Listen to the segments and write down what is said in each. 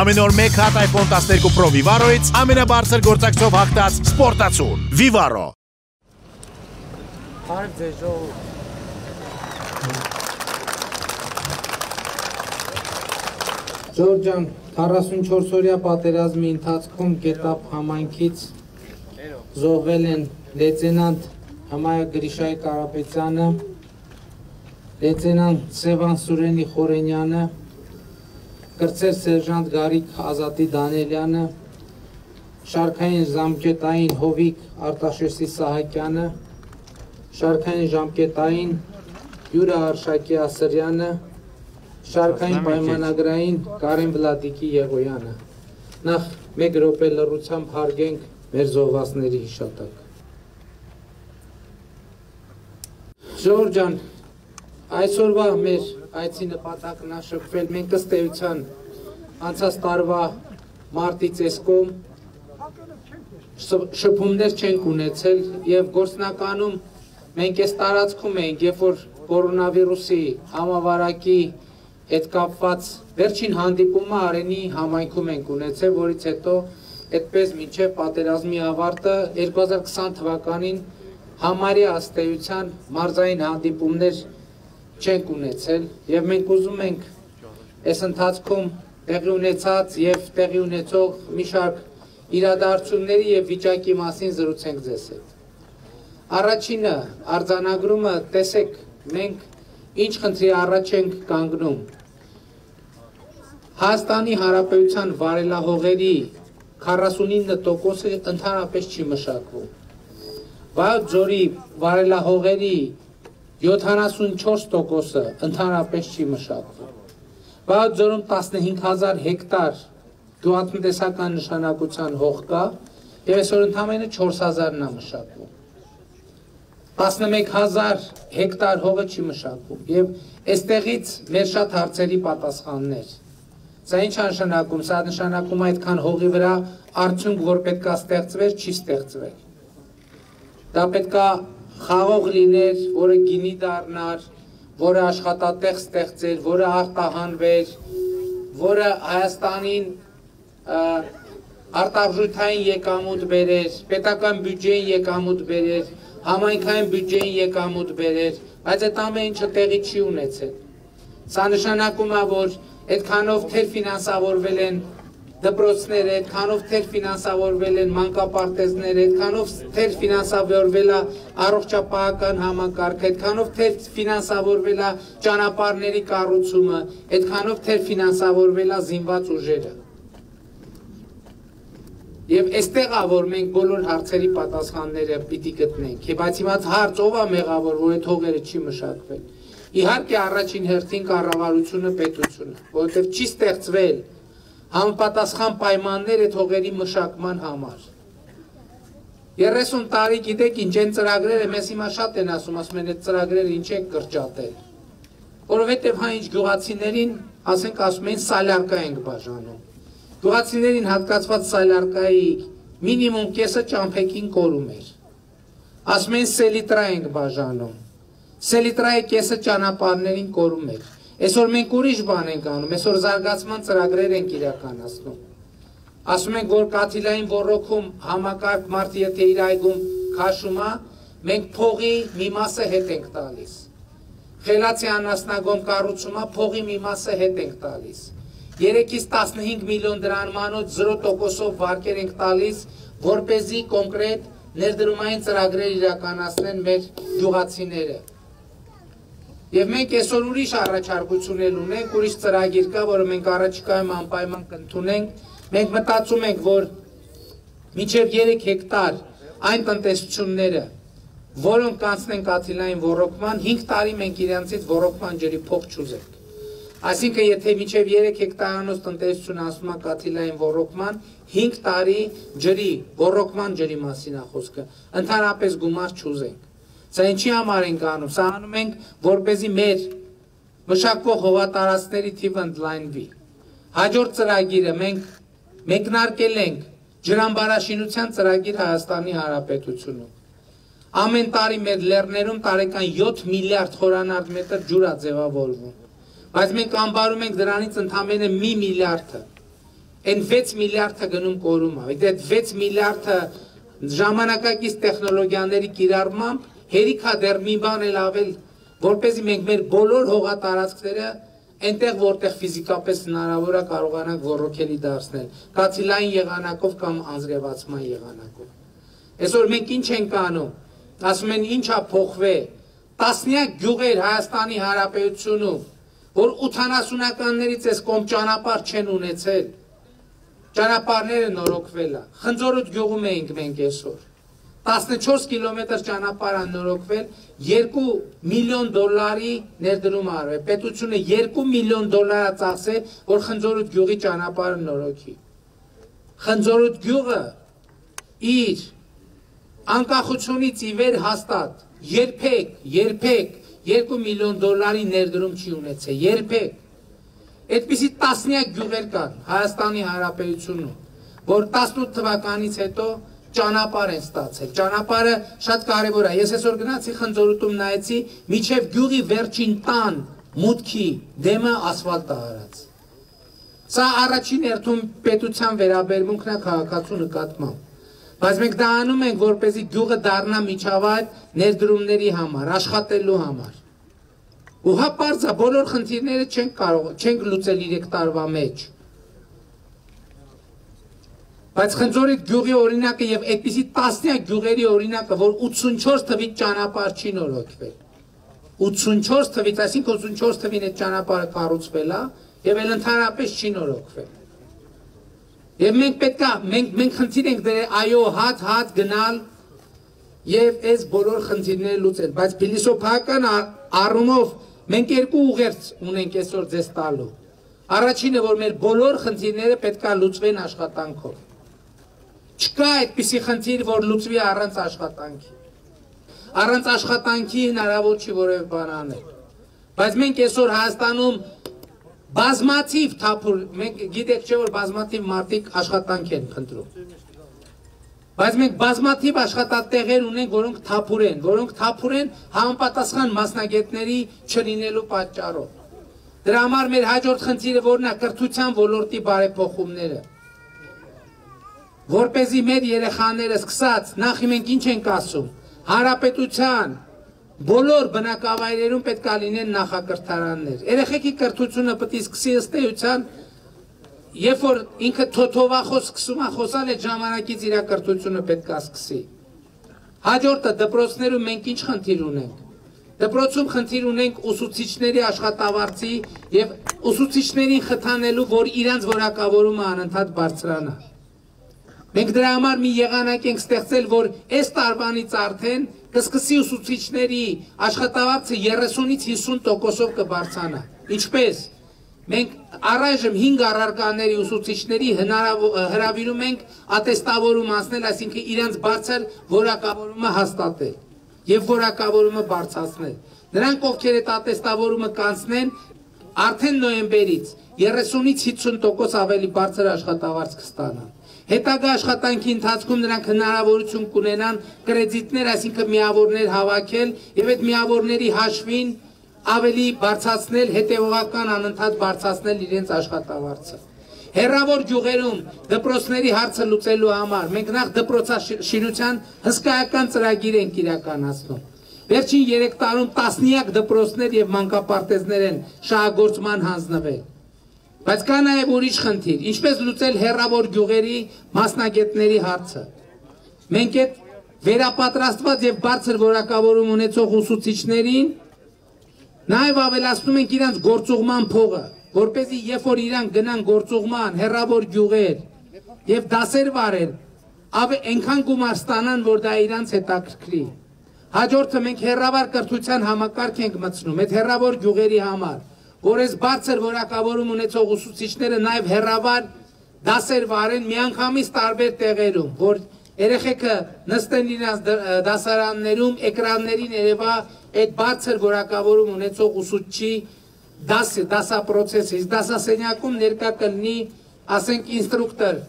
ամեն օր 1 հատ iPhone 12 Pro Vivaro-ից ամենաբարձր գործակցով հաղթած սպորտացուն։ Vivaro։ Արև ձեզ ժողովուրդ։ Ժողովուրդ ջան, 44-օրյա պատերազմի ընթացքում Գետափ համայնքից զոհվել են լեյտենանտ Համայա Գրիշայի Կարապետյանը, լեյտենանտ Սևան Սուրենի Խորենյանը, կրծեր սերժանտ Գարիկ Ազատի Դանելյանը, շարքային ժամկետային Հովիկ Արտաշեսի Սահակյանը, շարքային ժամկետային Յուրա Արշակի Ասրյանը, շարքային պայմանագրային Կարեն Վլադիկի Եղոյանը։ Նախ մեկ րոպե լռությամբ հարգենք մեր զոհվածների հիշատակ։ Ժողովուրդ ջան, այսօրվա մեր այցի նպատակն է շփվել մենք ըստ էության անցած տարվա մարտի ծեսկում շփումներ չենք ունեցել եւ գործնականում մենք այս տարածքում ենք, երբ որ կորոնավիրուսի համավարակի հետ կապված վերջին հանդիպումը Արենի համայնքում ենք ունեցել, որից հետո այդպես մինչև պատերազմի ավարտը 2020 թվականին համարյա ըստ էության մարզային հանդիպումներ չենք ունեցել եւ մենք ուզում ենք այս ընթացքում տեղի ունեցած եւ տեղի ունեցող մի շարք իրադարձությունների եւ վիճակի մասին զրուցենք ձեզ հետ։ Առաջինը արձանագրումը տեսեք մենք ինչ խնդրի առաջ ենք կանգնում։ Հայաստանի Հանրապետության վարելահողերի 49%-ը ընդհանրապես չի մշակվում։ Վայոց ձորի վարելահողերի 74%-ը ընդհանրապես չի մշակվում։ Վայոց ձորում 15000 հեկտար գյուղատնտեսական նշանակության հող կա եւ այսօր ընդամենը 4000-ն է մշակվում։ 11000 հեկտար հողը չի մշակվում եւ այստեղից մեր շատ հարցերի պատասխաններ։ Սա ինչ նշանակում, սա նշանակում է այդքան հողի վրա արդյունք որ պետքա ստեղծվեր, չի ստեղծվել։ Դա պետքա խաղող լիներ, որը գինի դառնար, որը աշխատատեղ ստեղծեր, որը արտահանվեր, որը Հայաստանին արտարժութային եկամուտ բերեր, պետական բյուջեին եկամուտ բերեր, համայնքային բյուջեին եկամուտ բերեր, բայց այդ ամեն ինչը տեղի չի ունեցել։ Սա նշանակում է, որ այդքանով թեր ֆինանսավորվել են դպրոցները, այդքանով թեր ֆինանսավորվել են մանկապարտեզները, այդքանով թեր ֆինանսավորվել է առողջապահական համակարգը, այդքանով թեր ֆինանսավորվել է ճանապարհների կառուցումը, այդքանով թեր ֆինանսավորվել է զինված ուժերը։ Եվ այստեղ է, որ մենք բոլոր հարցերի պատասխանները պիտի գտնենք։ Բայց հիմա հարց ով է մեղավոր, որ այդ հողերը չի մշակվել։ Իհարկե առաջին հերթին կառավարությունը, պետությունը, որովհետև չի ստեղծվել համապատասխան պայմաններ այդ հողերի մշակման համար։ 30 տարի գիտեք ինչ են ծրագրերը, մեզ հիմա շատ են ասում են այդ ծրագրերը ինչ են կրճատել։ Որովհետև հա ինչ գյուղացիներին, ասենք ասում են սալարկա ենք բաժանում։ Գյուղացիներին հատկացված սալարկայի մինիմում կեսը ճամփեքին կորում էր։ Ասում են սելիտրա ենք բաժանում։ Սելիտրայի կեսը ճանապարհներին կորում էր։ Այսօր մենք ուրիշ բան ենք անում, այսօր զարգացման ծրագրեր ենք իրականացնում։ Ասում ենք, որ կաթիլային ոռոգում համակարգ մարդ եթե իր այգում քաշում է, մենք փողի մի մասը հետ ենք տալիս։ Խելացի անասնագոմ կառուցումը փողի մի մասը հետ ենք տալիս։ 3-ից 15 միլիոն դրամանոց 0%-ով վարկեր ենք տալիս, որպեսզի կոնկրետ ներդրումային ծրագրեր իրականացնեն մեր գյուղացիները։ Եվ մենք այսօր ուրիշ առաջարկություններ ունենք, ուրիշ ծրագիր կա, որը մենք առաջիկայում անպայման կընդունենք։ Մենք մտածում ենք, որ մինչև 3 հեկտար այն տնտեսությունները, որոնք կանցնեն կաթիլային ոռոգման, 5 տարի մենք իրենցից ոռոգման ջրի փող չուզենք։ Այսինքն, եթե մինչև 3 հեկտարանոց տնտեսություն ասում է կաթիլային ոռոգման, 5 տարի ջրի, ոռոգման ջրի մասին է խոսքը, ընդհանրապես գումար չուզենք։ Սա ինչի համար ենք անում, սա անում ենք, որպեսզի մեր մշակվող հողատարածքների թիվը ընդլայնվի։ Հաջորդ ծրագիրը մենք մեկնարկել ենք ջրամբարաշինության ծրագիր Հայաստանի Հանրապետությունում։ Ամեն տարի մեր լեռներում տարեկան 7 միլիարդ խորանարդ մետր ջուր է ձևավորվում։ Բայց մենք ամբարում ենք դրանից ընդամենը 1 միլիարդը։ Այն 6 միլիարդը գնում կորում է։ Այդ 6 միլիարդը ժամանակակից տեխնոլոգիաների կիրառմամբ հերիք է դեռ մի բան էլ ավել, որպեսզի մենք մեր բոլոր հողատարածքները այնտեղ որտեղ ֆիզիկապես հնարավոր է կարողանանք ոռոգելի դարձնել, կաթիլային եղանակով կամ անձրևացման եղանակով։ Այսօր մենք ինչ ենք անում, ասում են ինչա փոխվել, տասնյակ գյուղեր Հայաստանի Հանրապետությունում, որ 80-ականներից այս կողմ ճանապարհ չեն ունեցել, ճանապարհները նորոգվել է, Խնձորոտ գյուղում էինք մենք այսօր, 14 կիլոմետր ճանապարհ է նորոգվել, 2 միլիոն դոլարի ներդրում արվել, պետությունը 2 միլիոն դոլար է ծախսել, որ Խնձորոտ գյուղի ճանապարհը նորոգի։ Խնձորոտ գյուղը իր անկախությունից ի վեր հաստատ երբեք 2 միլիոն դոլարի ներդրում չի ունեցել, երբեք։ Այդպիսի տասնյակ գյուղեր կան Հայաստանի Հանրապետությունում, որ 18 թվականից հետո ճանապարհ են ստացել։ Ճանապարհը շատ կարևոր է։ Ես այսօր գնացի Խնձորոտում նայեցի, միջև գյուղի վերջին տան մուտքի դեմը ասֆալտ է արած։ Սա առաջին հերթում պետության վերաբերմունքն է քաղաքացու նկատմամբ։ Բայց մենք դա անում ենք, որպեսզի գյուղը դառնա միջավայր ներդրումների համար, աշխատելու համար։ Ու հա պարզ է, բոլոր խնդիրները չենք լուծել 3 տարվա մեջ։ Բայց Խնձորի գյուղի օրինակը եւ այդպիսի տասնյակ գյուղերի օրինակը, որ 84 թվից ճանապարհ չի նորոգվել։ 84 թվից, այսինքն 84 թվին այդ ճանապարհը կառուցվել է եւ էլ ընդհանրապես չի նորոգվել։ Եվ մենք պետք է մենք խնդիր ենք դրել այո հատ գնալ եւ այս բոլոր խնդիրները լուծել, բայց փիլիսոփայական առումով մենք երկու ուղերձ ունենք այսօր ձեզ տալու։ Առաջինը, որ մեր բոլոր խնդիրները պետք է լուծվեն աշխատանքով։ Չկա այդպիսի խնդիր, որ լուծվի առանց աշխատանքի։ Առանց աշխատանքի հնարավոր չի որևէ բան անել։ Բայց մենք այսօր Հայաստանում բազմաթիվ թափուր, մենք գիտեք չէ, որ բազմաթիվ մարդիկ աշխատանք են փնտրում։ Բայց մենք բազմաթիվ աշխատատեղեր ունենք, որոնք թափուր են համապատասխան մասնագետների չլինելու պատճառով։ Դրա համար մեր հաջորդ խնդիրը որն է կրթության ոլորտի բարեփոխումները։ Որպեսզի մեր երեխաները սկսած, նախ մենք ինչ ենք ասում, հանրապետության բոլոր բնակավայրերում պետք է լինեն նախակրթարաններ։ Երեխեքի կրթությունը պետք է սկսի ըստ էության, երբ որ ինքը թոթովախոս սկսում է խոսալ, այդ ժամանակից իր կրթությունը պետք է սկսի։ Հաջորդը դպրոցներում մենք ինչ խնդիր ունենք։ Դպրոցում խնդիր ունենք ուսուցիչների աշխատավարձի եւ ուսուցիչներին խթանելու, որ իրանց որակավորումը անընդհատ բարձրանա։ Մենք դրա համար մի եղանակ ենք ստեղծել, որ այս տարվանից արդեն կսկսի ուսուցիչների աշխատավարձը 30-ից 50%-ով կբարձրանա։ Ինչպես մենք առայժմ 5 առարկաների ուսուցիչների հրավիրում ենք ատեստավորում անցնել, այսինքն իրանց բարձր որակավորումը հաստատել եւ որակավորումը բարձրացնել։ Նրանք, ովքեր այդ ատեստավորումը կանցնեն, արդեն նոյեմբերից 30-ից 50% ավելի բարձր աշխատավարձ կստանան։ Հետագա աշխատանքի ընթացքում նրանք հնարավորություն կունենան կրեդիտներ, այսինքն միավորներ հավաքել եւ այդ միավորների հաշվին ավելի բարձրացնել, հետեւողական անընդհատ բարձրացնել իրենց աշխատավարձը։ Հեռավոր գյուղերում դպրոցների հարցը լուծելու համար մենք նախ դպրոցաշինության հսկայական ծրագիր ենք իրականացնում։ Վերջին 3 տարում տասնյակ դպրոցներ եւ մանկապարտեզներ են շահագործման հանձնվել։ Բայց կա նաև ուրիշ խնդիր, ինչպես լուծել հեռավոր գյուղերի մասնագետների հարցը։ Մենք այդ վերապատրաստված եւ բարձր որակավորում ունեցող ուսուցիչներին նաև ավելացնում ենք իրանց գործուղման փողը, որպեսզի երբ որ իրանք գնան գործուղման հեռավոր գյուղեր եւ դասեր վարեն, այնքան գումար ստանան, որ դա իրանց հետաքրքրի։ Հաջորդը մենք հեռավոր կրթության համակարգ ենք մտցնում, այդ հեռավոր գյուղերի համար, որ այս բարձր որակավորում ունեցող ուսուցիչները նաև հեռավոր դասեր վարեն միանգամից տարբեր տեղերում, որ երեխեքը նստեն իրենց դասարաններում, էկրաններին երևա այդ բարձր որակավորում ունեցող ուսուցչի դասապրոցեսը, դասասենյակում ներկա կլինի, ասենք, ինստրուկտոր,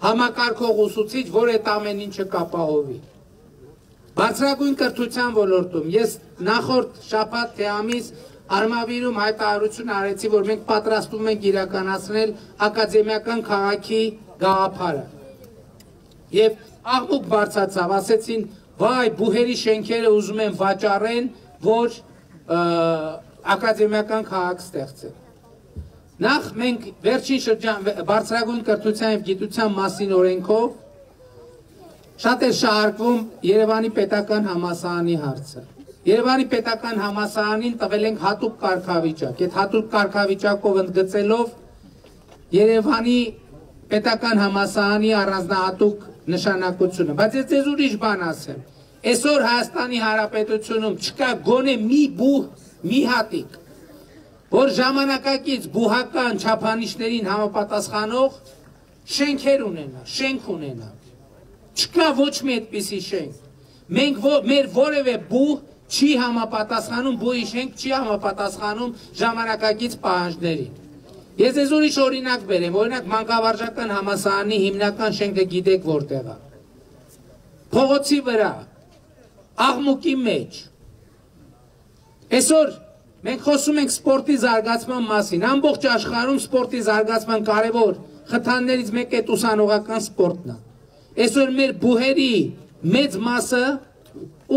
համակարգող ուսուցիչ, որ այդ ամեն ինչը կապահովի։ Բարձրագույն կրթության ոլորտում ես նախորդ շաբաթ թե ամիս Արմավիրում հայտարարություն արեցի, որ մենք պատրաստվում ենք իրականացնել ակադեմիական քաղաքի գաղափարը։ Եվ աղմուկ բարձրացավ, ասեցին, վայ, բուհերի շենքերը ուզում են վաճառեն, որ ակադեմիական քաղաք ստեղծեն։ Նախ մենք վերջին շրջան բարձրագույն կրթության և գիտության մասին օրենքով շատ էր շահարկվում Երևանի պետական համալսարանի հարցը։ Երևանի պետական համալսարանին տվել ենք հատուկ կարգավիճակ։ Այդ հատուկ կարգավիճակով ընդգծելով Երևանի պետական համալսարանի առանձնահատուկ նշանակությունը։ Բայց ես ուրիշ բան ասեմ։ Այսօր Հայաստանի Հանրապետությունում չկա գոնե մի բուհ, մի հատիկ, որ ժամանակակից բուհական չափանիշներին համապատասխանող շենքեր ունենա, շենք ունենա։ Չկա ոչ մի այդպիսի շենք։ Մենք մեր որևէ բուհ չի համապատասխանում, բուհի շենք չի համապատասխանում ժամանակակից պահանջներին։ Ես ես ուրիշ օրինակ բերեմ, օրինակ մանկավարժական համալսարանի հիմնական շենքը գիտեք որտեղ է։ Փողոցի վրա, աղմուկի մեջ։ Այսօր մենք խոսում ենք սպորտի զարգացման մասին, ամբողջ աշխարհում սպորտի զարգացման կարևոր խթաններից մեկը այդ ուսանողական սպորտն է։ Այսօր մեր բուհերի մեծ մասը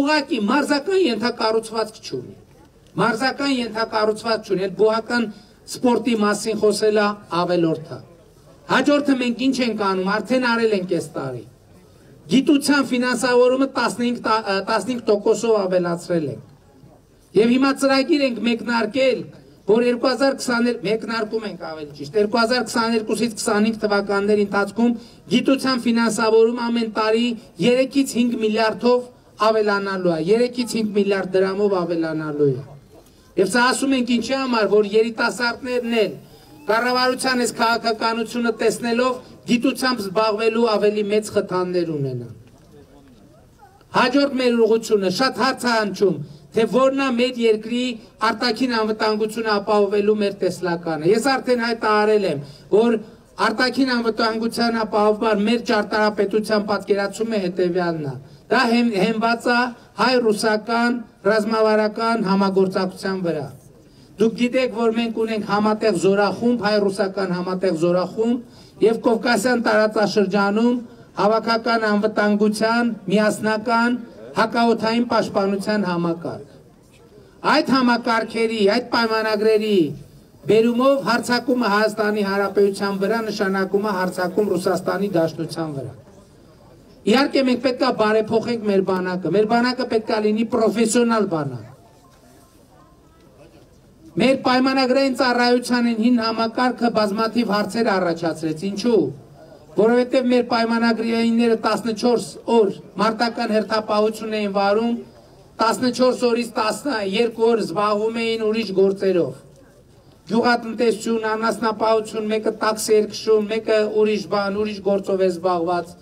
ուղղակի մարզական ենթակառուցվածք չունի։ Մարզական ենթակառուցվածք չունի, այդ բուհական սպորտի մասին խոսելը ավելորդ է։ Հաջորդը մենք ինչ ենք անում, արդեն արել ենք այս տարի։ Գիտության ֆինանսավորումը 15%-ով ավելացրել ենք։ Եվ հիմա ծրագիր ենք մեկնարկել, որ 2022 մեկնարկում ենք ավելի ճիշտ, 2022-ից 25 թվականների ընթացքում գիտության ֆինանսավորումը ամեն տարի 3-ից 5 միլիարդով ավելանալու է, 3-ից 5 միլիարդ դրամով ավելանալու է։ Եվ սա ասում ենք ինչի համար, որ երիտասարդներն էլ կառավարության այս քաղաքականությունը տեսնելով գիտությամբ զբաղվելու ավելի մեծ խթաններ ունենան։ Հաջորդ մեր ուղղությունը շատ հարց է հնչում, թե որն է մեր երկրի արտաքին անվտանգությունը ապահովելու մեր տեսլականը։ Ես արդեն հայտարարել եմ, որ արտաքին անվտանգության ապահովման մեր ճարտարապետության պատկերացումը հետևյալն է։ Դա հենված է հայ-ռուսական ռազմավարական համագործակցության վրա։ Դուք գիտեք, որ մենք ունենք համատեղ զորախումբ, հայ-ռուսական համատեղ զորախումբ և Կովկասյան տարածաշրջանում հավաքական անվտանգության, միասնական հակաօդային պաշտպանության համակարգ։ Այդ համակարգերի, այդ պայմանագրերի բերումով հարձակումը Հայաստանի Հանրապետության վրա նշանակում է հարձակում Ռուսաստանի Դաշնության վրա։ Իհարկե մենք պետք է բարեփոխենք մեր բանակը, մեր բանակը պետք է լինի պրոֆեսիոնալ բանակ։ Մեր պայմանագրային ծառայության հին համակարգը բազմաթիվ հարցեր առաջացրեց, ինչու՞։ Որովհետև մեր պայմանագրայինները 14 օր մարտական հերթապահություն էին վարում, 14 օրից 12 օր զբաղվում էին ուրիշ գործերով։ Գյուղատնտեսություն, անասնապահություն, մեկը տաքսի էր քշում, մեկը ուրիշ բան, ուրիշ գործով է զբաղված։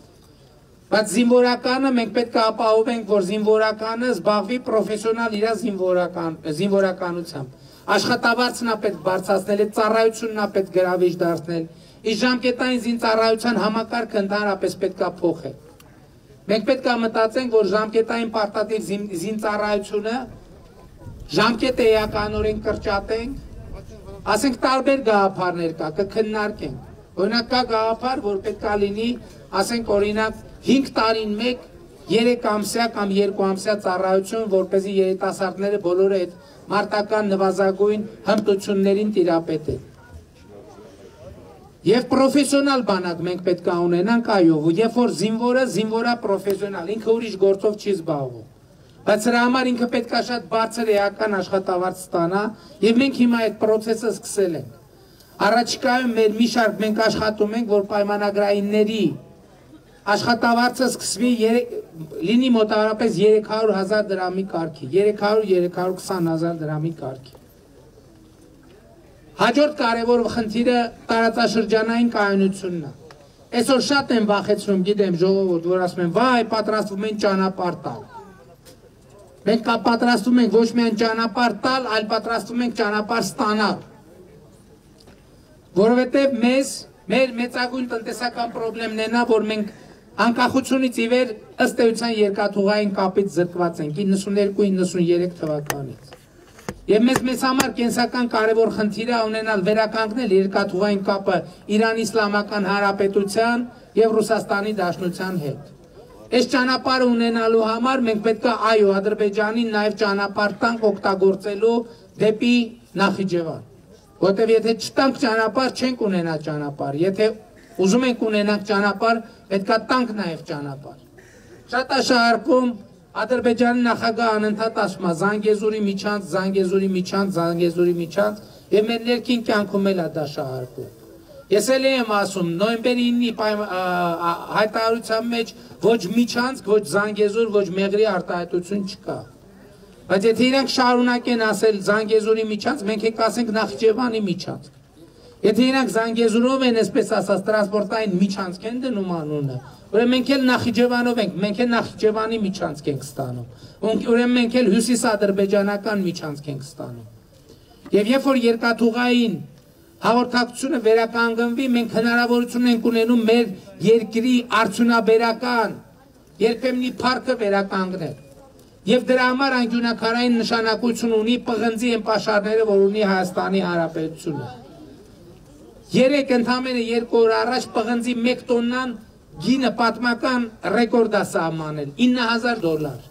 Բայց զինվորականը մենք պետք է ապահովենք, որ զինվորականը զբաղվի պրոֆեսիոնալ իր զինվորականությամբ։ Աշխատավարձն է պետք բարձրացնել, ծառայությունն է պետք գրավիչ դարձնել։ Իսկ ժամկետային զինծառայության համակարգը ընդհանրապես պետք է փոխել։ Մենք պետք է մտածենք, որ ժամկետային պարտադիր զինծառայությունը ժամկետ էականորեն կրճատենք, ասենք տարբեր գաղափարներ կա, կքննարկենք։ Օրինակ կա գաղափար, որ պետք է լինի, ասենք օրինակ 5 տարին մեկ 3 ամսյա կամ 2 ամսյա ծառայություն, որպեսզի երիտասարդները բոլորը այդ մարտական նվազագույն հմտություններին տիրապետեն։ Եվ պրոֆեսիոնալ բանակ մենք պետք է ունենանք այով, երբ որ զինվորը պրոֆեսիոնալ, ինքը ուրիշ գործով չի զբաղվում։ Բայց սրա համար ինքը պետք է շատ բարձր էական աշխատավարձ ստանա, եւ մենք հիմա այդ process-ը սկսել ենք։ Առաջիկայում մեր մի շարք մենք աշխատում ենք, որ պայմանագրայինների աշխատավարձը սկսվի լինի մոտավորապես 300,000 դրամի կարգի, 300-320,000 դրամի կարգի։ Հաջորդ կարևոր խնդիրը տարածաշրջանային կայունությունն է։ Այսօր շատ են վախեցնում, գիտեմ, ժողովուրդ, որ ասում են, վայ, պատրաստվում են ճանապարհ տալ։ Մենք պատրաստվում ենք ոչ միայն ճանապարհ տալ, այլ պատրաստվում ենք ճանապարհ ստանալ։ Որովհետև մեր մեծագույն տնտեսական խնդիրն է, որ մենք անկախությունից ի վեր ըստ էության երկաթուղային կապից զրկված ենք 92-93 թվականից։ Եվ մեզ համար կենսական կարևոր խնդիր է ունենալ վերականգնել երկաթուղային կապը Իրանի Իսլամական Հանրապետության եւ Ռուսաստանի Դաշնության հետ։ Այս ճանապարհը ունենալու համար մենք պետք է այո Ադրբեջանին նաեւ ճանապարհ տանք օգտագործելու դեպի Նախիջևան։ Որտեւ եթե չտանք ճանապարհ չենք ունենա ճանապարհ, եթե ուզում ենք ունենանք ճանապարհ, պետք է տանք նաեւ ճանապարհ։ Շատ աշահարկում Ադրբեջանի նախագահը անընդհատ ասում է Զանգեզուրի միջանց, Զանգեզուրի միջանց, Զանգեզուրի միջանց եւ մեր ներքին կյանքում էլ է դա շահարկում։ Ես էլ եմ ասում նոյեմբերի 9-ի հայտարարության մեջ ոչ միջանց, ոչ Զանգեզուր, ոչ Մեղրի արտահայտություն չկա։ Բայց եթե իրանք շարունակեն ասել Զանգեզուրի միջանց, մենք եք ասենք Նախիջևանի միջանց։ Եթե իրանք Զանգեզուրով են, այսպես ասած, տրանսպորտային միջանցք են դնում անունը, ուրեմն մենք էլ Նախիջևանով ենք, մենք էլ Նախիջևանի միջանցք ենք ստանում։ Ուրեմն մենք էլ հյուսիսադրբեջանական միջանցք ենք ստանում։ Եվ երբ որ երկաթուղային հաղորդակցությունը վերականգնվի, մենք հնարավորություն ենք ունենում մեր երկրի արդյունաբերական երբեմնի փառքը վերականգնել։ Եվ դրա համար անկյունակարային նշանակություն ունի պղնձի այն պաշարները, որ ունի Հայաստանի Հանրապետությունը։ Երեք ընդամենը 2 օր առաջ պղնձի 1 տոննան գինը պատմական ռեկորդ է սահմանել $9,000։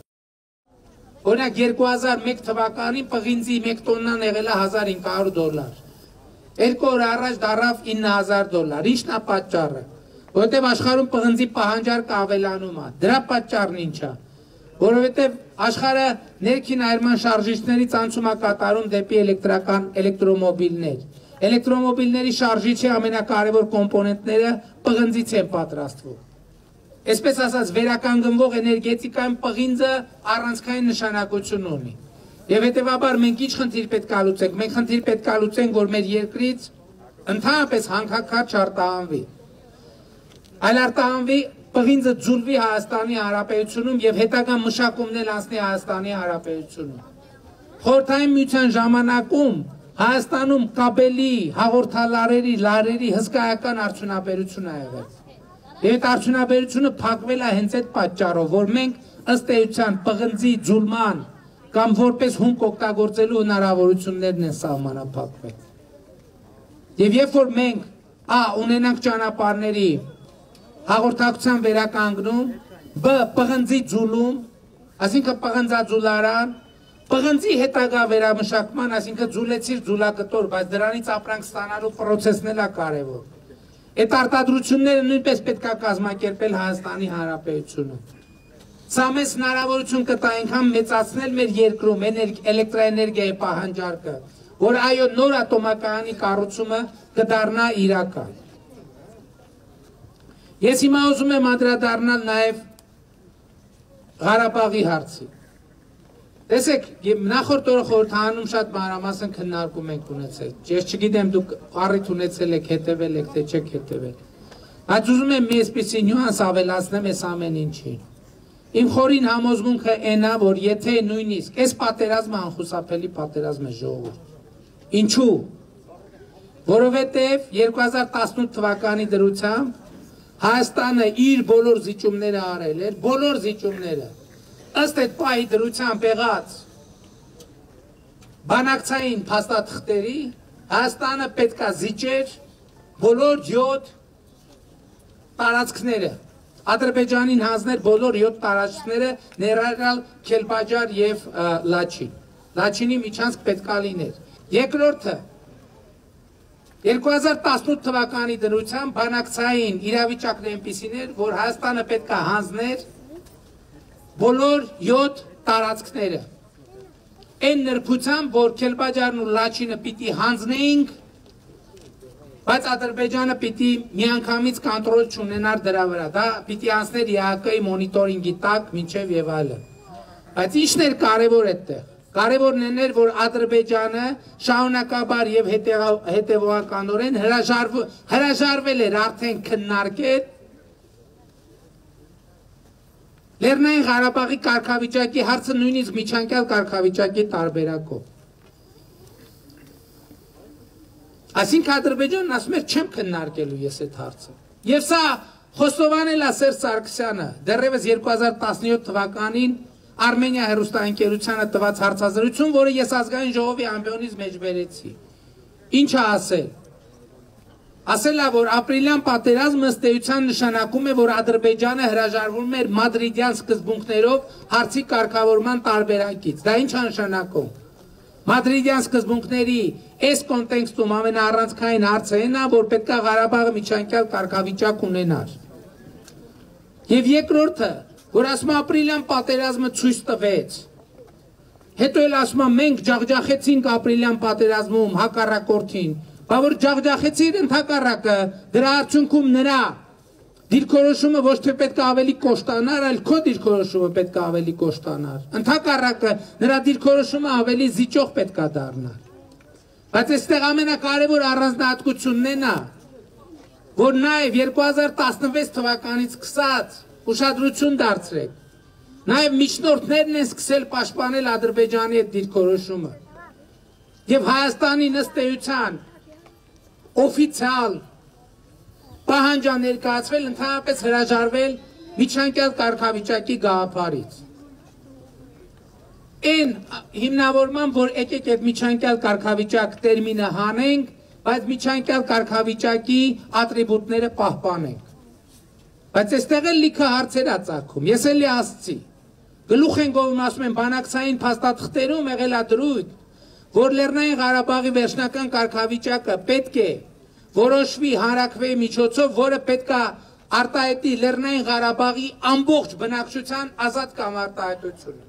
Օրինակ 2001 թվականին պղնձի 1 տոննան եղել է $1,500։ 2 օր առաջ դարավ $9,000։ Ինչն է պատճառը։ Որովհետև աշխարհում պղնձի պահանջարկը ավելանում է։ Դրա պատճառն ինչ է։ Որովհետև աշխարհը ներքին այրման շարժիչների ցանցում է կատարում դեպի էլեկտրոմոբիլներ։ Էլեկտրոմոբիլների շարժիչի ամենակարևոր կոմպոնենտները պղնձից են պատրաստվում։ Այսպես ասած, վերականգնվող էներգետիկայում պղինձը առանցքային նշանակություն ունի։ Եվ հետևաբար մենք ինչ խնդիր պետք է լուծենք։ Մենք խնդիր պետք է լուծենք, որ մեր երկրից ընդհանրապես հանքաքարշ արտահանվի։ Այլ արտահանվի պղինձը ձուլվի Հայաստանի Հանրապետությունում եւ հետագա մշակումներ անցնի Հայաստանի Հանրապետությունում։ Խորհրդային միության ժամանակում Հայաստանում կաբելի, հաղորդալարերի, լարերի հսկայական արդյունաբերություն է եղել։ Եվ այդ արդյունաբերությունը փակվել է հենց այդ պատճառով, որ մենք ըստ էության պղնձի ձուլման կամ որպես հումք օգտագործելու հնարավորություններն են սահմանափակվել։ Եվ երբ որ մենք ունենանք ճանապարհների հաղորդակցության վերականգնում, պղնձի ձուլում, այսինքն պղնձաձուլարան, պղնձի հետագա վերամշակման, այսինքն ձուլեցիր ձուլակտոր, բայց դրանից ապրանք ստանալու պրոցեսն էլ է կարևոր։ Այդ արտադրությունները նույնպես պետք է կազմակերպել Հայաստանի Հանրապետությունում։ Սա մեզ հնարավորություն կտա այնքան մեծացնել մեր երկրում էլեկտրաէներգիայի պահանջարկը, որ այո նոր ատոմակայանի կառուցումը կդառնա իրական։ Ես հիմա ուզում եմ անդրադառնալ նաև Ղարաբաղի հարցին։ Տեսեք, նախորդ օրը խորհրդարանում շատ մանրամասն քննարկում ենք ունեցել։ Ես չգիտեմ դուք առիթ ունեցել եք, հետևել եք, թե չեք հետևել։ Բայց ուզում եմ մի այսպիսի նյուանս ավելացնեմ այս ամեն ինչին։ Իմ խորին համոզմունքը այն է, որ եթե նույնիսկ այս պատերազմը անխուսափելի պատերազմ է ժողովուրդ։ Ինչու՞։ Որովհետև 2018 թվականի դրությամբ Հայաստանը իր բոլոր զիջումները արել էր, բոլոր զիջումները ըստ այդ պահի դրությամբ եղած բանակցային փաստաթղթերի Հայաստանը պետք է զիջեր բոլոր 7 տարածքները, Ադրբեջանին հանձներ բոլոր 7 տարածքները, ներառյալ Քելբաջար եւ Լաչին։ Լաչինի միջանցք պետք է լիներ։ Երկրորդը 2018 թվականի դրությամբ բանակցային իրավիճակն այնպիսին էր, որ Հայաստանը պետք է հանձներ բոլոր 7 տարածքները։ Այն նրբությամբ, որ Քելբաջարն ու Լաչինը պիտի հանձնեինք, բայց Ադրբեջանը պիտի միանգամից կոնտրոլ չունենար դրա վրա։ Դա պիտի անցներ ԵԱՀԿ-ի մոնիտորինգի տակ մինչև եւ այլն։ Բայց ինչն էր կարևոր այդտեղ։ Կարևորն էր, որ Ադրբեջանը շարունակաբար եւ հետեւողականորեն հրաժարվել էր արդեն քննարկել Լեռնային Ղարաբաղի կարգավիճակի հարցը նույնիսկ միջանկյալ կարգավիճակի տարբերակով։ Այսինքն Ադրբեջանն ասում էր չեմ քննարկելու ես այդ հարցը։ Եվ սա խոստովանել է Սերժ Սարգսյանը դեռևս 2017 թվականին Արմենիա հերոստանգերությանը տված հարցազրույցում, որը ես ազգային ժողովի ամբիոնից մեջ բերեցի։ Ինչ ասել։ Ասել է, որ ապրիլյան պատերազմը ըստ էության նշանակում է, որ Ադրբեջանը հրաժարվում էր մադրիդյան սկզբունքներով հարցի կարգավորման տարբերակից։ Դա ինչ է նշանակում։ Մադրիդյան սկզբունքների այս կոնտեքստում ամենաառանցքային հարցը այն է, որ պետք է Ղարաբաղը միջանկյալ կարգավիճակ ունենար։ Եվ երկրորդը, որ ասում ապրիլյան պատերազմը ցույց տվեց։ Հետո էլ ասում մենք ջախջախեցինք ապրիլյան պատերազմում հակառակորդին, բա որ ջախջախեցիր ընդհակառակը, դրա արդյունքում նրա դիրքորոշումը ոչ թե պետք է ավելի կոշտանար, այլ քո դիրքորոշումը պետք է ավելի կոշտանար։ Ընդհակառակը նրա դիրքորոշումը ավելի զիջող պետք է դառնար։ Բայց այստեղ ամենակարևոր առանձնահատկությունն է նա, որ նաև 2016 թվականից սկսած ուշադրություն դարձրեք, նաև միջնորդներն են սկսել պաշտպանել Ադրբեջանի այդ դիրքորոշումը։ Եվ Հայաստանի ըստ էության օֆիցիալ պահանջ ներկայացվել ընդհանրապես հրաժարվել միջանկյալ կարգավիճակի գաղափարից։ Այն հիմնավորման, որ եկեք այդ միջանկյալ կարգավիճակ տերմինը հանենք, բայց միջանկյալ կարգավիճակի ատրիբուտները պահպանենք։ Բայց այստեղ էլ լիքը հարցեր ա ծագում։ Ես էլի ասացի, գլուխ են գովում, ասում են բանակցային փաստաթղթերում եղել ա դրույթ, որ Լեռնային Ղարաբաղի վերջնական կարգավիճակը պետք է որոշվի հանրաքվեի միջոցով, որը պետք է արտահայտի Լեռնային Ղարաբաղի ամբողջ բնակչության ազատ կամ արտահայտությունը։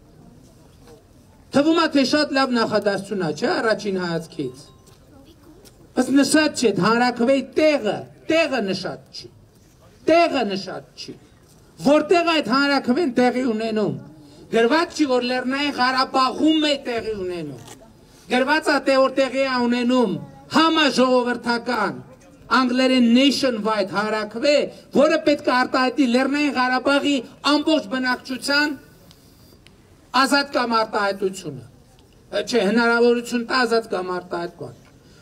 Թվում է, թե շատ լավ նախադասություն է, չէ՞, առաջին հայացքից։ Բայց նշած չէ, հանրաքվեի տեղը նշած չի։ Տեղը նշած չի։ Որտեղ այդ հանրաքվեն տեղի ունենում։ Գրված չի, որ Լեռնային Ղարաբաղում է տեղի ունենում։ Գրված է, թե որ տեղի է ունենում համաժողովրդական անգլերեն nationwide հանրաքվե, որը պետք է արտահայտի Լեռնային Ղարաբաղի ամբողջ բնակչության ազատ կամ արտահայտությունը։ Չէ, հնարավորություն տա ազատ կամ արտահայտման։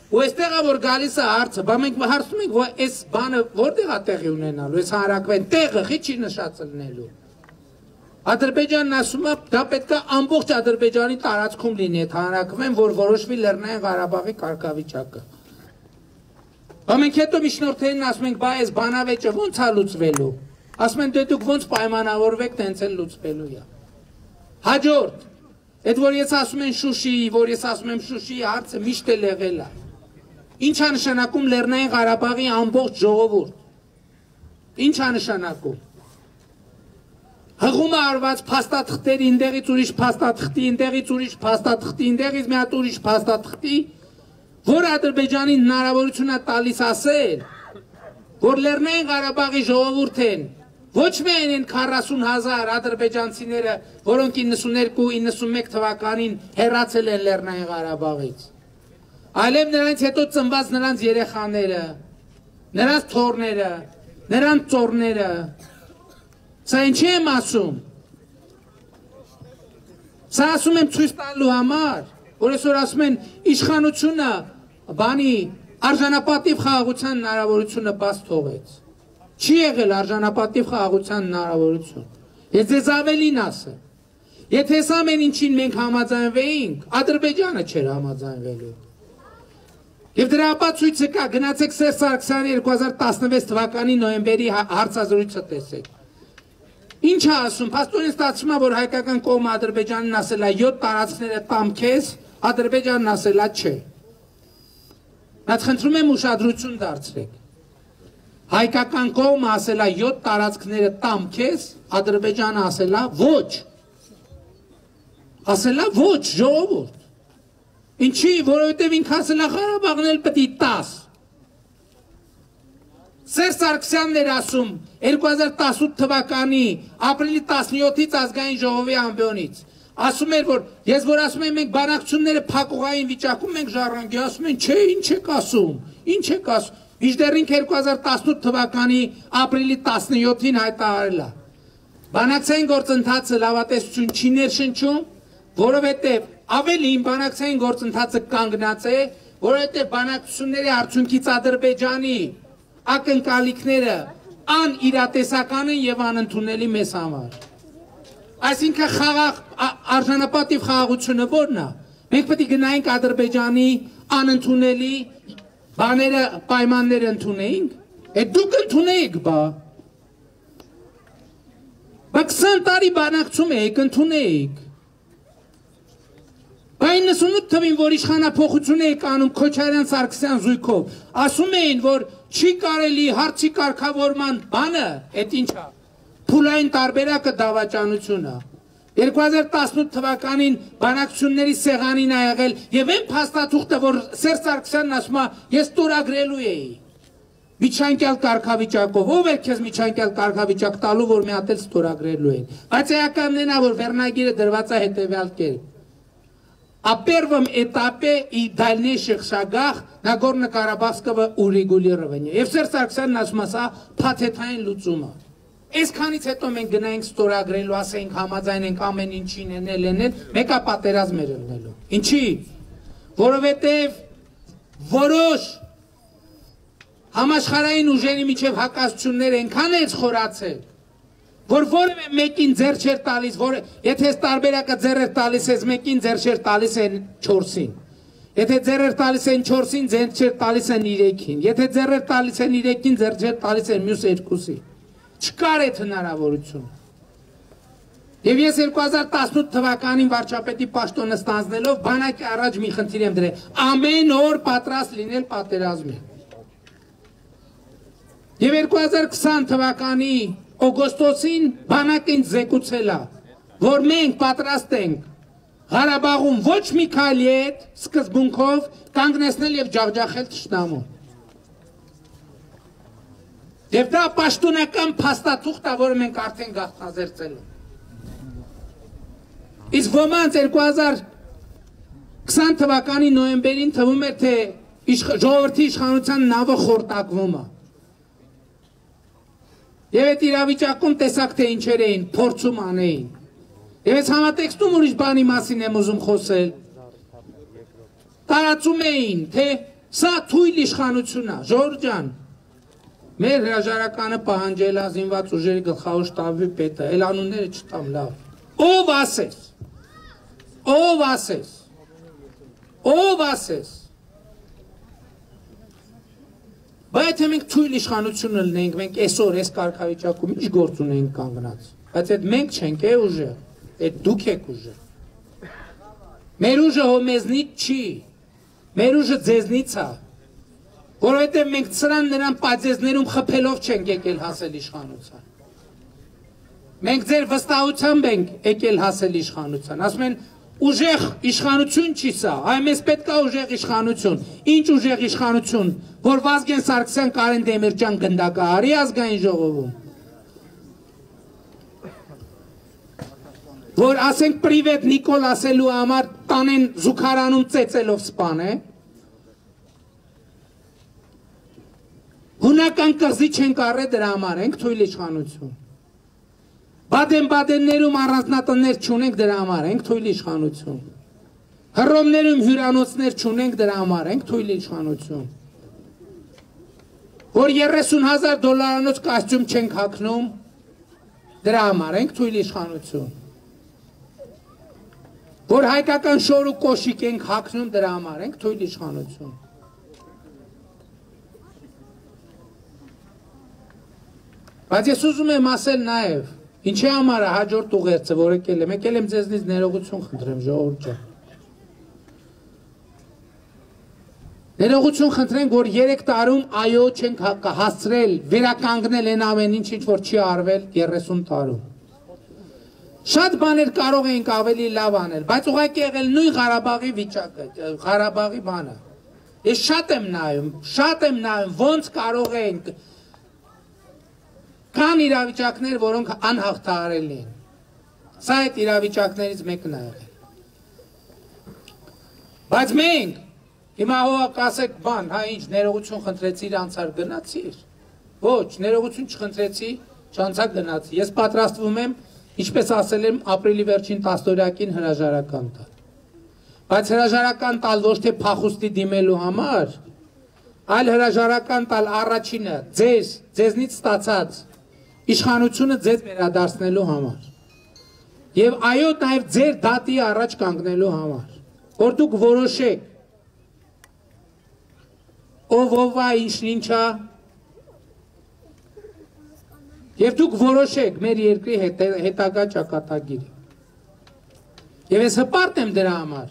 Ու այստեղ է որ գալիս է հարցը, բա մենք հարցնում ենք, որ այս բանը որտեղ է տեղի ունենալու, այս հանրաքվեն տեղը չի նշած լինելու։ Ադրբեջանն ասում է, դա պետք է ամբողջ Ադրբեջանի տարածքում լինի այդ հանրաքվեն, որ որոշվի Լեռնային Ղարաբաղի կարգավիճակը։ Բա մենք հետո միջնորդերին ասում ենք, բա այս բանավեճը ո՞նց է լուծվելու։ Ասում են, դե դուք ո՞նց պայմանավորվեք, տենց էլ լուծվելու է։ Հաջորդ, այդ որ ես ասում եմ Շուշիի հարցը միշտ էլ եղել է։ Ինչ է նշանակում Լեռնային Ղարաբաղի ամբողջ ժողովուրդ։ Ինչ է նշանակում։ Հղումը արված փաստաթղթերի ինդեղից ուրիշ փաստաթղթի, ինդեղից ուրիշ փաստաթղթի, ինդեղից մի հատ ուրիշ փաստաթղթի, որ Ադրբեջանին հնարավորություն է տալիս ասել, որ Լեռնային Ղարաբաղի ժողովուրդ են, ոչ միայն են 40,000 ադրբեջանցիները, որոնք 92-91 թվականին հեռացել են Լեռնային Ղարաբաղից, այլև նրանց հետո ծնված նրանց երեխաները, նրանց թոռները, նրանց ծոռները, սա ինչի եմ ասում։ Սա ասում եմ ցույց տալու համար, որ այսօր ասում են իշխանությունը բանի արժանապատիվ խաղաղության հնարավորությունը բաց թողեց։ Չի եղել արժանապատիվ խաղաղության հնարավորություն։ Ես ձեզ ավելին ասեմ։ Եթե այս ամեն ինչին մենք համաձայնվեինք, Ադրբեջանը չէր համաձայնվելու։ Եվ դրա ապացույցը կա, գնացեք Սերժ Սարգսյանի 2016 թվականի նոյեմբերի հարցազրույցը տեսեք։ Ինչ է ասում, փաստորեն ստացվում է, որ հայկական կողմը Ադրբեջանին ասել է 7 տարածքները տամ քեզ, Ադրբեջանն ասել է չէ։ Բայց խնդրում եմ ուշադրություն դարձրեք։ Հայկական կողմը ասել է 7 տարածքները տամ քեզ, Ադրբեջանը ասել է ոչ։ Ասել է ոչ, ժողովուրդ։ Ինչի, որովհետև ինքը ասել է Ղարաբաղն էլ պետք է տաս։ Սերժ Սարգսյանն էր ասում 2018 թվականի ապրիլի 17-ից ազգային ժողովի ամբիոնից։ Ասում էր, որ ես որ ասում եմ մենք բանակցությունները փակուղային վիճակում ենք ժառանգի, ասում են, չէ, ինչ եք ասում, ինչ եք ասում։ Մինչդեռ ինքը 2018 թվականի ապրիլի 17-ին հայտարարել է։ Բանակցային գործընթացը լավատեսություն չի ներշնչում, որովհետև ավելին բանակցային գործընթացը կանգնած է, որովհետև բանակցությունների արդյունքից Ադրբեջանի ակնկալիքները անիրատեսական են եւ անընդունելի մեզ համար։ Այսինքն խաղաղ արժանապատիվ խաղաղությունը որն է։ Մենք պետք է գնայինք Ադրբեջանի անընդունելի բաները, պայմանները ընդունեինք։ Դուք ընդունեիք, բա 20 տարի բանակցում եք, ընդունեիք։ Բա 98 թվին, որ իշխանափոխություն եք անում Քոչարյան Սարգսյան զույգով, ասում էին, որ չի կարելի հարցի կարգավորման բանը, այդ ինչա, փուլային տարբերակը դավաճանությունը։ 2018 թվականին բանակցությունների սեղանին ա եղել եւ այն փաստաթուղթը, որ Սերժ Սարգսյանն ասում է, ես ստորագրելու էի։ Միջանկյալ կարգավիճակով, ով է քեզ միջանկյալ կարգավիճակ տալու, որ մի հատ էլ ստորագրելու են։ Բայց էականն է, որ վերնագիրը դրված է հետեւյալ կերպ։ О первом этапе и дальнейших шагах Нагорно-Карабахского урегулирования. Եվ Սերժ Սարգսյանն ասում է, սա փաթեթային լուծումը։ Այսքանից հետո մենք գնայինք ստորագրելու, ասենք համաձայնենք ամեն ինչին էնել, մեկա պատերազմ էր ելնելու։ Ինչի՞։ Որովհետև որոշ համաշխարհային ուժերի միջև հակասություններ այնքան են խորացել, որ որևէ մեկին ձեռ չէր տալիս, եթե տարբերակը ձեռ էր տալիս, ես մեկին ձեռ չէր տալիս են 4-ին։ Եթե ձեռ էր տալիս են 4-ին, ձեռ չէր տալիս են 3-ին։ Եթե ձեռ էր տալիս են 3-ին, ձեռ չէր տալիս են մյուս 2-ին։ Չկար այդ հնարավորությունը։ Եվ ես 2018 թվականին վարչապետի պաշտոնը ստանձնելով բանակի առաջ մի խնդիր եմ դրել. ամեն օր պատրաստ լինել պատերազմին։ Եվ 2020 թվականի օգոստոսին բանակին զեկուցել է, որ մենք պատրաստ ենք Ղարաբաղում ոչ մի քայլի հետ սկզբունքով կանգնեցնել եւ ջախջախել թշնամուն։ Եվ դա պաշտոնական փաստաթուղթ է, որը մենք արդեն գաղտնազերծել ենք։ Իսկ ոմանց 2020 թվականի նոյեմբերին թվում էր, թե ժողովրդի իշխանության նավը խորտակվում է։ Եվ այդ իրավիճակում տեսակ թե ինչեր էին, փորձում անեին։ Եվ այս համատեքստում ուրիշ բանի մասին եմ ուզում խոսել։ Տարածում էին, թե սա թույլ իշխանություն է, ժողովուրդ ջան, մեր հրաժարականը պահանջել է զինված ուժերի գլխավոր շտաբի պետը, էլ անունները չտամ լավ։ Ով ասես, ով ասես, ով ասես։ Բայց եթե մենք թույլ իշխանություն լինենք, մենք այսօր այս կարգավիճակում ինչ գործ ունենք կանգնած։ Բայց այդ մենք չենք ուժը, այդ դուք եք ուժը։ Մեր ուժը հոմեզնից չի, մեր ուժը ձեզնից է։ Որովհետև մենք սրան նրան պաձեզներում խփելով չենք եկել հասել իշխանության։ Մենք ձեր վստահությամբ ենք եկել հասել իշխանության։ Ասում են ուժեղ իշխանություն չի սա, այ մեզ պետք է ուժեղ իշխանություն։ Ինչ ուժեղ իշխանություն, որ Վազգեն Սարգսյան, Կարեն Դեմիրճյան գնդակը արի ազգային ժողովում։ Որ ասենք պրիվետ Նիկոլ ասելու համար տանեն զուգարանում ծեծելով սպան է։ Հունական կղզի չենք առել դրա համար, ենք թույլ իշխանություն։ Բադեն-բադեններում առանձնատներ չունենք դրա համար, ենք թույլ իշխանություն։ Հռոմներում հյուրանոցներ չունենք դրա համար, ենք թույլ իշխանություն։ Որ 30,000 դոլարանոց կոստյում չենք հագնում, դրա համար, ենք թույլ իշխանություն։ Որ հայկական շոր ու կոշիկ ենք հագնում, դրա համար, ենք թույլ իշխանություն։ Բայց ես ուզում եմ ասել նաև, ինչի համար է հաջորդ ուղերձը, որ եկել եմ ձեզնից ներողություն խնդրեմ, ժողովուրդ ջան։ Ներողություն խնդրենք, որ 3 տարում այո չենք հասցրել վերականգնել այն ամեն ինչ, որ չի արվել 30 տարում։ Շատ բաներ կարող էինք ավելի լավ անել, բայց ուղղակի եղել նույն Ղարաբաղի վիճակը, Ղարաբաղի բանը։ Ես շատ եմ նայում, ոնց կարող ենք Կան իրավիճակներ, որոնք անհաղթահարելի են։ Սա այդ իրավիճակներից մեկն է եղել։ Բայց մենք, հիմա հողակ ասեք բան, հա ինչ, ներողություն խնդրեցիր, անցար գնացիր։ Ոչ, ներողություն չխնդրեցի, չանցար գնացի։ Ես պատրաստվում եմ, ինչպես ասել եմ, ապրիլի վերջին 10-օրյակին հրաժարական տալ։ Բայց հրաժարական տալ ոչ թե փախուստի դիմելու համար, այլ հրաժարական տալ առաջինը, ձեզնից ստացած իշխանությունը ձեզ վերադարձնելու համար։ Եվ այո նաև ձեր դատի առաջ կանգնելու համար, որ դուք որոշեք, ով ով է, ինչն ինչ է, եւ դուք որոշեք մեր երկրի հետագա ճակատագիրը։ Եվ ես հպարտ եմ դրա համար։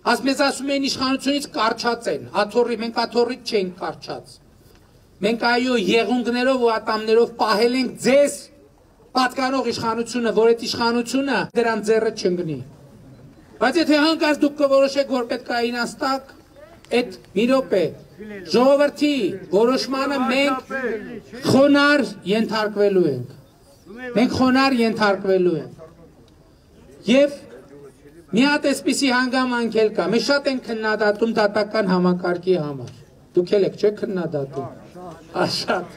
Ասմեզ ասում են իշխանությունից կարճած են, մենք աթոռից չենք կարճած։ Մենք այո եղունգներով ու ատամներով պահել ենք ձեզ պատկանող իշխանությունը, որ այդ իշխանությունը դրան ձեռը չընկնի։ Բայց եթե հանկարծ դուք կորոշեք, որ պետք է ինաստակ, այդ մի րոպե ժողովրդի որոշմանը մենք խոնար ենթարկվելու ենք։ Մենք խոնար ենթարկվելու ենք։ Եվ մի հատ այսպիսի հանգամանք էլ կա։ Մենք շատ ենք քննադատում դատական համակարգի համար։ Դուք էլ եք, չէ՞ քննադատում։ Շատ։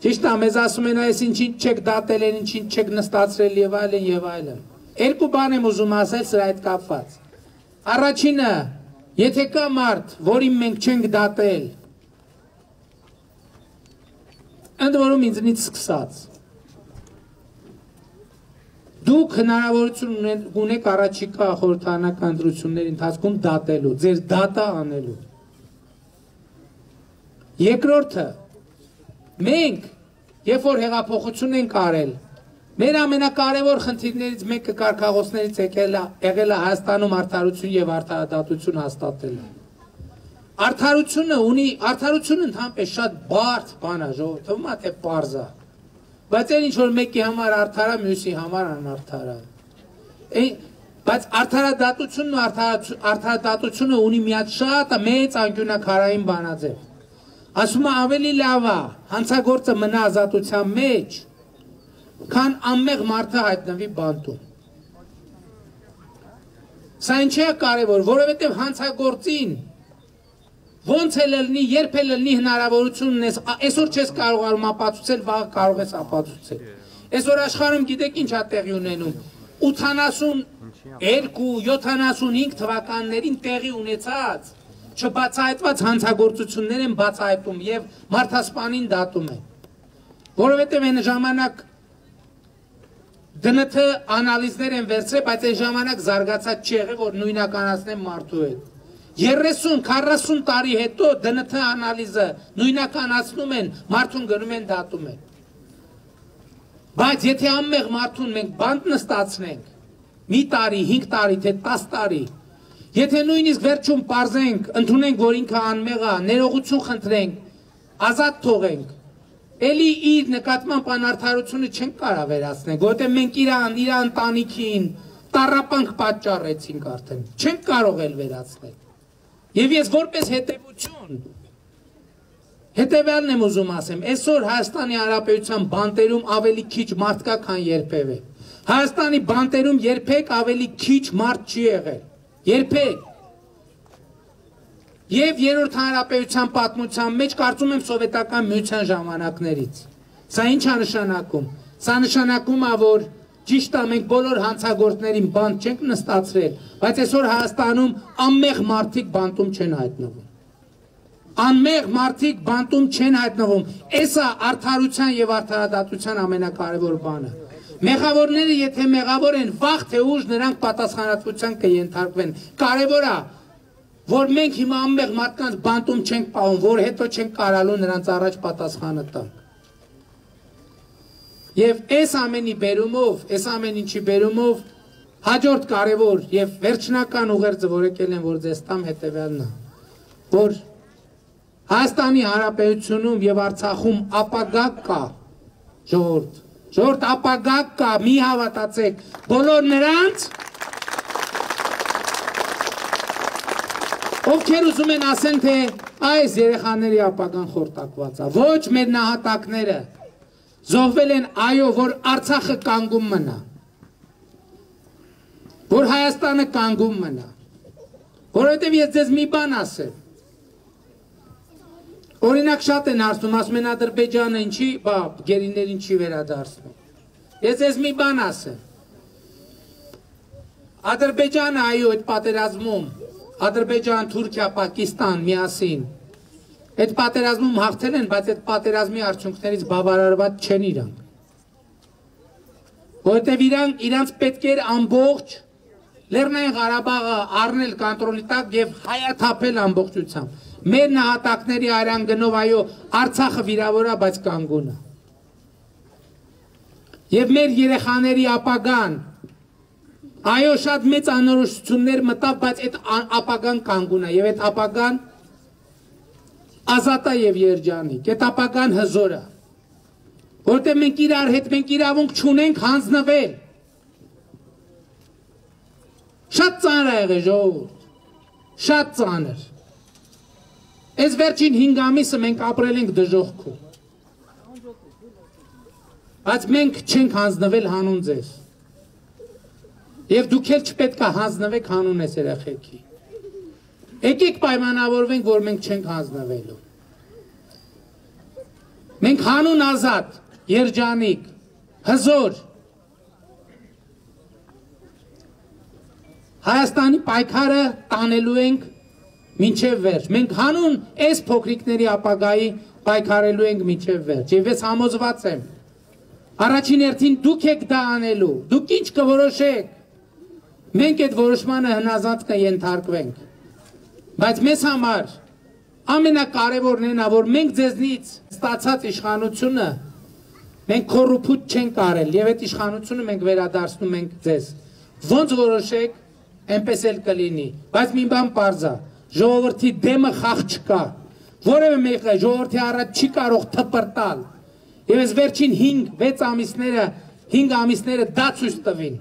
Ճիշտ է, մեզ ասում են այս ինչին չեք դատել, ինչին չեք նստացրել եւ այլն եւ այլն։ Երկու բան եմ ուզում ասել սրա հետ կապված։ Առաջինը, եթե կա մարդ, որին մենք չենք դատել, ընդ որում ինձնից սկսած, դուք հնարավորություն ունեք առաջիկա խորհրդարանական ընտրությունների ընթացքում դատելու, ձեր դատը անելու։ Երկրորդը, մենք, երբ որ հեղափոխություն ենք արել, մեր ամենակարևոր խնդիրներից մեկը կարգախոսներից եղել է Հայաստանում արդարություն եւ արդարադատություն հաստատելը։ Արդարությունը ընդհանրապես շատ բարդ բան է, ժողովուրդ, թե պարզ է։ Բայց այն ինչ որ մեկի համար արդար է, մյուսի համար անարդար է։ Բայց արդարադատությունն ու արդարադատությունը ունի մի հատ շատ մեծ անկյունակարային բանաձև։ Ասում է ավելի լավ է հանցագործը մնա ազատության մեջ, քան անմեղ մարդը հայտնվի բանտում։ Սա ինչ է կարևոր, որովհետև հանցագործին ոնց է լնի, երբ է լնի հնարավորություն ունես, այսօր չես կարողանում ապացուցել, վաղը կարող ես ապացուցել։ Այսօր աշխարհում գիտեք ինչ է տեղի ունենում, 82-75 թվականներին տեղի ունեցած չբացահայտված հանցագործություններ են բացահայտում եւ մարդասպանին դատում են։ Որովհետեւ այն ժամանակ ԴՆԹ անալիզներ են վերցրել, բայց այն ժամանակ զարգացած չի եղել, որ նույնականացնեն մարդու հետ։ 30-40 տարի հետո ԴՆԹ անալիզը նույնականացնում են, մարդուն գնում են դատում են։ Բայց եթե անմեղ մարդուն մենք բանտ նստացնենք, մի տարի, 5 տարի, թե 10 տարի, եթե նույնիսկ վերջում պարզենք, ընդունենք, որ ինքը անմեղ է, ներողություն խնդրենք, ազատ թողենք, էլի իր նկատմամբ անարդարությունը չենք կարող վերացնել, որովհետև մենք իր ընտանիքին տառապանք պատճառեցինք արդեն, չենք կարող էլ վերացնել։ Եվ ես որպես հետևություն, հետևյալն եմ ուզում ասեմ, այսօր Հայաստանի Հանրապետության բանտերում ավելի քիչ մարդ կա, քան երբևէ։ Հայաստանի բանտերում երբեք ավելի քիչ մարդ չի եղել, երբեք։ Եվ երրորդ հանրապետության պատմության մեջ կարծում եմ սովետական միության ժամանակներից։ Սա ինչ է նշանակում։ Սա նշանակում է, որ ճիշտ է, մենք բոլոր հանցագործներին բանտ չենք նստացրել, բայց այսօր Հայաստանում անմեղ մարդիկ բանտում չեն հայտնվում։ Անմեղ մարդիկ բանտում չեն հայտնվում։ Էսա արդարության եւ արդարադատության ամենակարևոր բանը։ Մեղավորները եթե մեղավոր են, վաղ թե ուշ նրանք պատասխանատվության կենթարկվեն։ Կարևոր է, որ մենք հիմա անմեղ մարդկանց բանտում չենք պահում, որ հետո չենք կարալու նրանց առաջ պատասխանը տանք։ Եվ այս ամենի բերումով, այս ամեն ինչի բերումով հաջորդ կարևոր եւ վերջնական ուղերձը, որ եկել են, որ ձեզ տամ, հետեւյալն է, որ Հայաստանի Հանրապետությունում եւ Արցախում ապագա կա, ժողովուրդ ապագա կա, մի հավատացեք, բոլոր նրանց, ովքեր ուզում են ասեն, թե այս երեխաների ապագան խորտակված է, ոչ մեր նահատակները զոհվել են, այո, որ Արցախը կանգուն մնա, որ Հայաստանը կանգուն մնա, որովհետև ես ձեզ մի բան ասեմ, օրինակ շատ են ասում են Ադրբեջանը ինչի, գերիներին չի վերադարձնում, ես ձեզ մի բան ասեմ, Ադրբեջանը, այո, այդ պատերազմում, Ադրբեջան, Թուրքիա, Պակիստան միասին, այդ պատերազմում հաղթել են, բայց այդ պատերազմի արդյունքներից բավարարված չեն իրանք։ որովհետև իրանց պետք էր ամբողջ Լեռնային Ղարաբաղը առնել կոնտրոլի տակ եւ հայաթափել ամբողջությամբ։ Մեր նահատակների արյան գնով այո Արցախը վիրավորա, բայց կանգուն է։ Եվ մեր երեխաների ապագան այո շատ մեծ անորոշություններ մտավ, բայց այդ ապագան կանգուն է եւ այդ ապագան ազատ է եւ երջանիկ, այդ ապագան հզոր է, որտեղ մենք իրար հետ մենք իրավունք չունենք հանձնվել։ Շատ ծանր է եղել ժողովուրդ, շատ ծանր։ Այս վերջին 5 ամիսը մենք ապրել ենք դժոխքում, բայց մենք չենք հանձնվել հանուն ձեզ։ Եվ դուք էլ չպետք է հանձնվեք հանուն այս երեխեքի։ Եկեք պայմանավորվենք, որ մենք չենք հանձնվելու։ Մենք հանուն ազատ, երջանիկ, հզոր Հայաստանի պայքարը տանելու ենք մինչև վերջ։ Մենք հանուն այս փոքրիկների ապագայի պայքարելու ենք մինչև վերջ։ Եվ ես համոզված եմ, առաջին հերթին դուք եք դա անելու, դուք ինչ կորոշեք, մենք այդ որոշմանը հնազանդ կենթարկվենք։ Բայց մեզ համար ամենակարևորն է նա, որ մենք ձեզնից ստացած իշխանությունը մենք կոռուպտ չենք արել եւ այդ իշխանությունը մենք վերադարձնում ենք ձեզ։ Ոնց որոշեք, այնպես էլ կլինի, բայց մի բան պարզ է, ժողովրդի դեմը խաղ չկա, որևէ մեկը ժողովրդի առաջ չի կարող թպրտալ եւ այս վերջին 5 ամիսները դա ցույց տվին,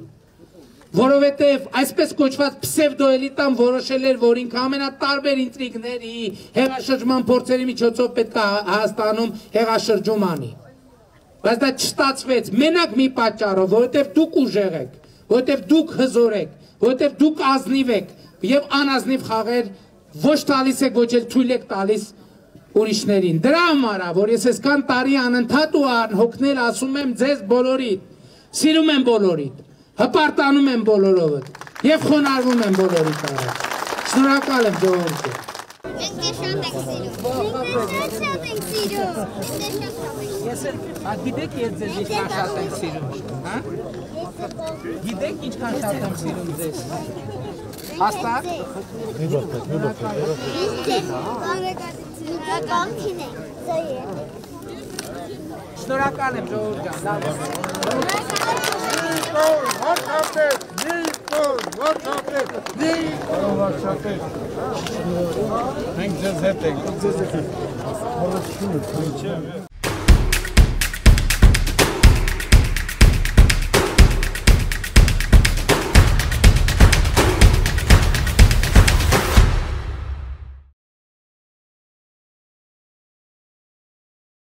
որովհետեւ այսպես կոչված պսևդոէլիտան որոշել էր, որ ինքը ամենատարբեր ինտրիգների, հեղաշրջման փորձերի միջոցով պետք է Հայաստանում հեղաշրջում անի, բայց դա չստացվեց մենակ մի պատճառով, որովհետեւ դուք ուժեղ եք, որովհետեւ դուք հզոր եք, որովհետև դուք ազնիվ եք եւ անազնիվ խաղեր ոչ տալիս եք, ոչ էլ թույլ եք տալիս ուրիշներին։ Դրա համար է, որ ես այսքան տարի անընդհատ ու անհոգնել ասում եմ ձեզ բոլորիդ, սիրում եմ բոլորիդ, հպարտանում եմ բոլորովդ եւ խոնարհվում եմ բոլորիդ առաջ։ Շնորհակալ եմ ժողովուրդ։ Մենք շատ ենք սիրում։ Ես գիտեք ես ձեզ ինչքան շատ եմ սիրում, հա? Գիտեք ինչքան շատ եմ սիրում ձեզ։ Հաստատ։ Շնորհակալ եմ ժողովուրդ ջան։ Մենք ձեզ հետ ենք։